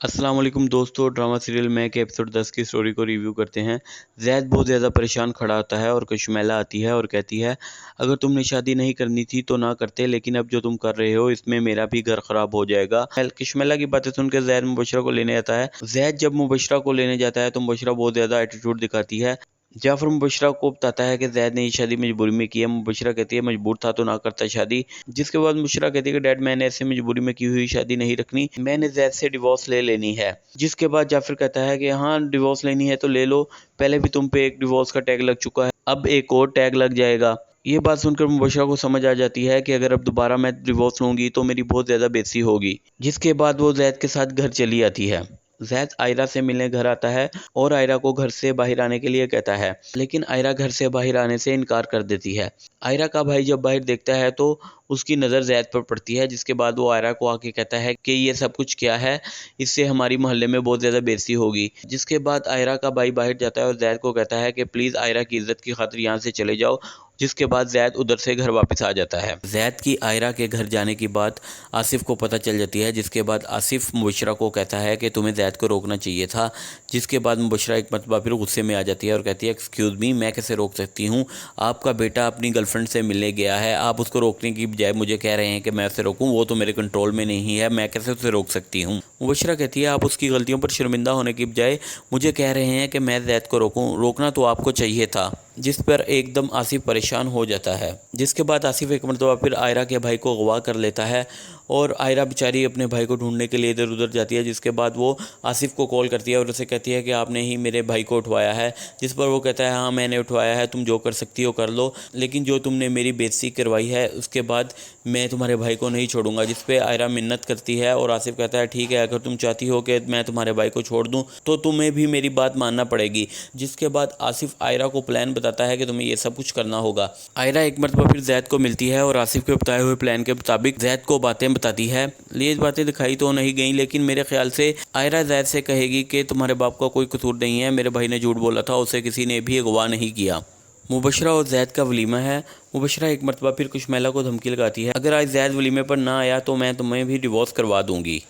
अस्सलाम वालेकुम दोस्तों, ड्रामा सीरियल मैं के एपिसोड 10 की स्टोरी को रिव्यू करते हैं। ज़ैद बहुत ज़्यादा परेशान खड़ा होता है और कशमेला आती है और कहती है, अगर तुमने शादी नहीं करनी थी तो ना करते, लेकिन अब जो तुम कर रहे हो इसमें मेरा भी घर ख़राब हो जाएगा। कशमेला की बातें सुनकर ज़ैद मुबशरा को लेने आता है। ज़ैद जब मुबशरा को लेने जाता है तो मुबशरा बहुत ज़्यादा एटीट्यूड दिखाती है। जाफ़र मुबशरा को बताता है कि ज़ैद ने ये शादी मजबूरी में की है। मुबशरा कहती है, मजबूर था तो ना करता शादी। जिसके बाद मुबशरा कहती है कि डैड, मैंने ऐसे मजबूरी में की हुई शादी नहीं रखनी, मैंने ज़ैद से डिवोर्स ले लेनी है। जिसके बाद जाफ़र कहता है कि हाँ, डिवोर्स लेनी है तो ले लो, पहले भी तुम पे एक डिवोर्स का टैग लग चुका है, अब एक और टैग लग जाएगा। ये बात सुनकर मुबशरा को समझ आ जाती है कि अगर अब दोबारा मैं डिवोर्स लूँगी तो मेरी बहुत ज़्यादा बेइज्जती होगी। जिसके बाद वो ज़ैद के साथ घर चली आती है। ज़ैद आयरा से मिलने घर आता है और आयरा को घर से बाहर आने के लिए कहता है, लेकिन आयरा घर से बाहर आने से इनकार कर देती है। आयरा का भाई जब बाहर देखता है तो उसकी नज़र ज़ैद पर पड़ती है। जिसके बाद वो आयरा को आके कहता है कि ये सब कुछ क्या है, इससे हमारी मोहल्ले में बहुत ज़्यादा बेइज्जती होगी। जिसके बाद आयरा का भाई बाहर जाता है और ज़ैद को कहता है कि प्लीज़ आयरा की इज़्ज़त की खातिर यहाँ से चले जाओ। जिसके बाद ज़ैद उधर से घर वापस आ जाता है। ज़ैद की आयरा के घर जाने की बात आसिफ को पता चल जाती है। जिसके बाद आसिफ मुबशरा को कहता है कि तुम्हें ज़ैद को रोकना चाहिए था। जिसके बाद मुबशरा एक मरतबा फिर गुस्से में आ जाती है और कहती है, एक्सक्यूज़ मी, मैं कैसे रोक सकती हूँ, आपका बेटा अपनी गर्लफ्रेंड से मिलने गया है, आप उसको रोकने की बजाय मुझे कह रहे हैं कि मैं उसे रोकूं, वो तो मेरे कंट्रोल में नहीं है, मैं कैसे उसे रोक सकती हूँ। मुबशरा कहती है, आप उसकी गलतियों पर शर्मिंदा होने की बजाय मुझे कह रहे हैं कि मैं ज़ैद को रोकूं, रोकना तो आपको चाहिए था। जिस पर एकदम आसिफ परेशान हो जाता है। जिसके बाद आसिफ एक मरतबा फिर आयरा के भाई को अगवा कर लेता है और आयरा बेचारी अपने भाई को ढूंढने के लिए इधर उधर जाती है। जिसके बाद वो आसिफ को कॉल करती है और उसे कहती है कि आपने ही मेरे भाई को उठवाया है। जिस पर वो कहता है, हाँ मैंने उठवाया है, तुम जो कर सकती हो कर लो, लेकिन जो तुमने मेरी बेइज्जती करवाई है उसके बाद मैं तुम्हारे भाई को नहीं छोड़ूंगा। जिस पे आयरा मिन्नत करती है और आसिफ कहता है, ठीक है, अगर तुम चाहती हो कि मैं तुम्हारे भाई को छोड़ दूँ तो तुम्हें भी मेरी बात मानना पड़ेगी। जिसके बाद आसिफ आयरा को प्लान बताता है कि तुम्हें ये सब कुछ करना होगा। आयरा एक मरतबा फिर ज़ैद को मिलती है और आसिफ के बताए हुए प्लान के मुताबिक ज़ैद को बातें बताती है। ये बातें दिखाई तो नहीं गई, लेकिन मेरे ख्याल से आयरा ज़ैद से कहेगी कि तुम्हारे बाप का कोई कसूर नहीं है, मेरे भाई ने झूठ बोला था, उसे किसी ने भी अगवा नहीं किया। मुबशरा और ज़ैद का वलीमा है। मुबशरा एक मरतबा फिर कशमेला को धमकी लगाती है, अगर आज ज़ैद वलीमे पर ना आया तो मैं तुम्हें भी डिवोर्स करवा दूंगी।